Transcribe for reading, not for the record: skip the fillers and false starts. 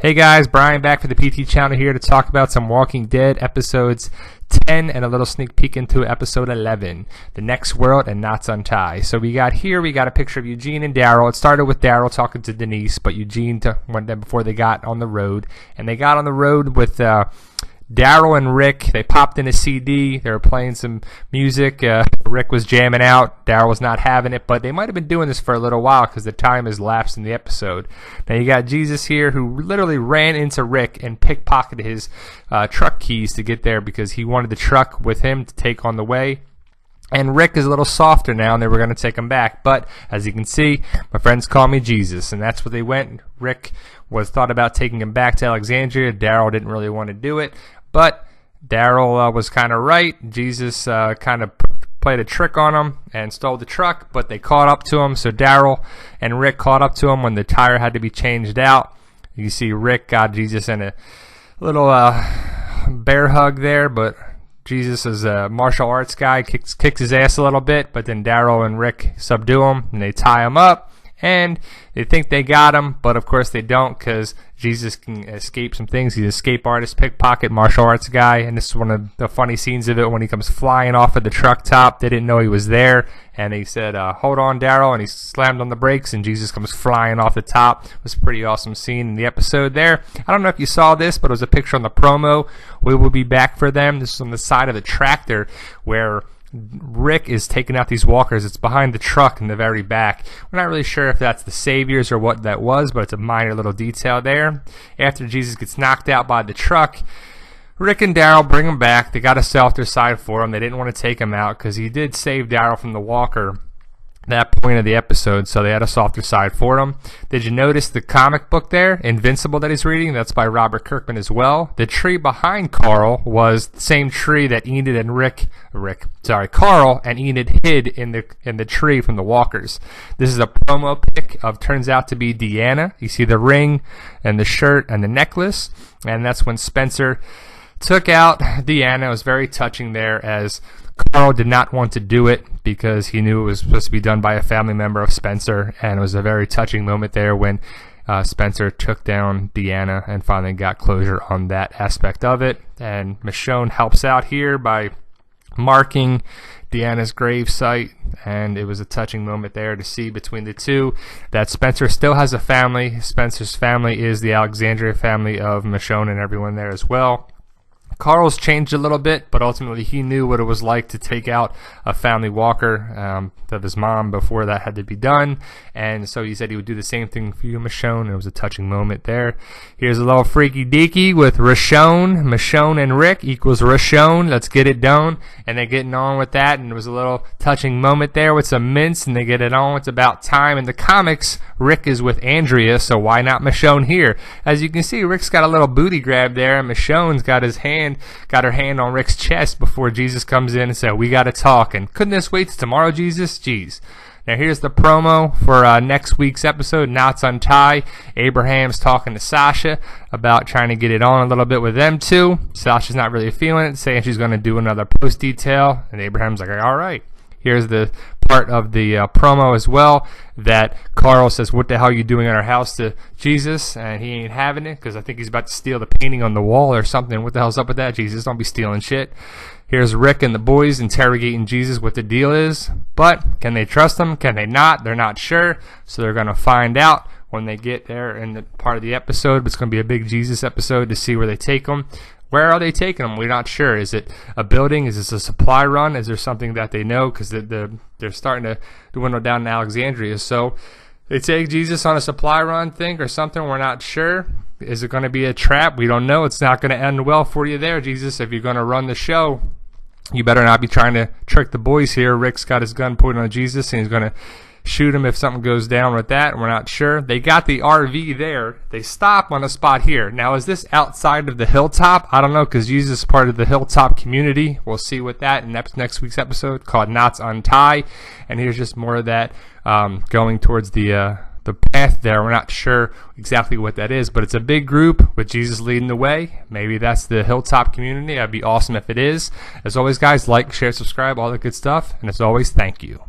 Hey guys, Brian back for the PT channel here to talk about some Walking Dead episodes 10 and a little sneak peek into episode 11, The Next World and Untie. So we got a picture of Eugene and Daryl. It started with Daryl talking to Denise, but Eugene went there before they got on the road. And they got on the road with Daryl and Rick. They popped in a CD. They were playing some music. Rick was jamming out. Daryl was not having it, but they might have been doing this for a little while because the time has lapsed in the episode. Now you got Jesus here who literally ran into Rick and pickpocketed his truck keys to get there because he wanted the truck with him to take on the way. And Rick is a little softer now, and they were going to take him back. But as you can see, my friends call me Jesus, and that's what they went. Rick thought about taking him back to Alexandria. Daryl didn't really want to do it, but Daryl was kind of right. Jesus kind of played a trick on him and stole the truck, but they caught up to him. So Daryl and Rick caught up to him when the tire had to be changed out. You see Rick got Jesus in a little bear hug there, but Jesus is a martial arts guy, kicks his ass a little bit, but then Daryl and Rick subdue him, and they tie him up, and they think they got him, but of course they don't because Jesus can escape some things. He's an escape artist, pickpocket, martial arts guy, and this is one of the funny scenes of it when he comes flying off of the truck top. They didn't know he was there, and he said, hold on, Daryl, and he slammed on the brakes, and Jesus comes flying off the top. It was a pretty awesome scene in the episode there. I don't know if you saw this, but it was a picture on the promo. We will be back for them. This is on the side of the tractor where Rick is taking out these walkers. It's behind the truck in the very back. We're not really sure if that's the Saviors or what that was, but it's a minor little detail there. After Jesus gets knocked out by the truck, Rick and Daryl bring him back. They got a softer side for him. They didn't want to take him out because he did save Daryl from the walker at that point of the episode, so they had a softer side for him. Did you notice the comic book there, Invincible, that he's reading? That's by Robert Kirkman as well. The tree behind Carl was the same tree that Enid and Carl and Enid hid in the tree from the walkers. This is a promo pic of, turns out to be Deanna. You see the ring and the shirt and the necklace, and that's when Spencer took out Deanna. It was very touching there, as Carl did not want to do it because he knew it was supposed to be done by a family member of Spencer, and it was a very touching moment there when Spencer took down Deanna and finally got closure on that aspect of it. And Michonne helps out here by marking Deanna's grave site, and it was a touching moment there to see between the two that Spencer still has a family. Spencer's family is the Alexandria family of Michonne and everyone there as well. Carl's changed a little bit, but ultimately he knew what it was like to take out a family walker of his mom before that had to be done, and so he said he would do the same thing for you, Michonne. It was a touching moment there. Here's a little freaky deaky with Michonne and Rick equals Rashone. Let's get it done, and they're getting on with that, and it was a little touching moment there with some mints, and they get it on. It's about time. In the comics, Rick is with Andrea, so why not Michonne here? As you can see, Rick's got a little booty grab there, and Michonne's got her hand on Rick's chest before Jesus comes in and said, we got to talk. And couldn't this wait till tomorrow, Jesus? Jeez. Now here's the promo for next week's episode, Untie. Abraham's talking to Sasha about trying to get it on a little bit with them two. Sasha's not really feeling it, saying she's going to do another post detail, and Abraham's like, all right. Here's the part of the promo as well that Carl says, what the hell are you doing in our house to Jesus? And he ain't having it because I think he's about to steal the painting on the wall or something. What the hell's up with that, Jesus? Don't be stealing shit. Here's Rick and the boys interrogating Jesus what the deal is. But can they trust him? Can they not? They're not sure. So they're going to find out when they get there in the part of the episode. It's going to be a big Jesus episode to see where they take him. Where are they taking them? We're not sure. Is it a building? Is this a supply run? Is there something that they know? Because they're starting to dwindle down in Alexandria. So they take Jesus on a supply run thing or something. We're not sure. Is it going to be a trap? We don't know. It's not going to end well for you there, Jesus. If you're going to run the show, you better not be trying to trick the boys here. Rick's got his gun pointed on Jesus, and he's going to shoot him if something goes down with that. We're not sure. They got the RV there. They stop on a spot here. Now, is this outside of the hilltop? I don't know, because Jesus is part of the hilltop community. We'll see with that in next week's episode called Untie. And here's just more of that going towards the path there. We're not sure exactly what that is, but it's a big group with Jesus leading the way. Maybe that's the hilltop community. That'd be awesome if it is. As always, guys, like, share, subscribe, all that good stuff. And as always, thank you.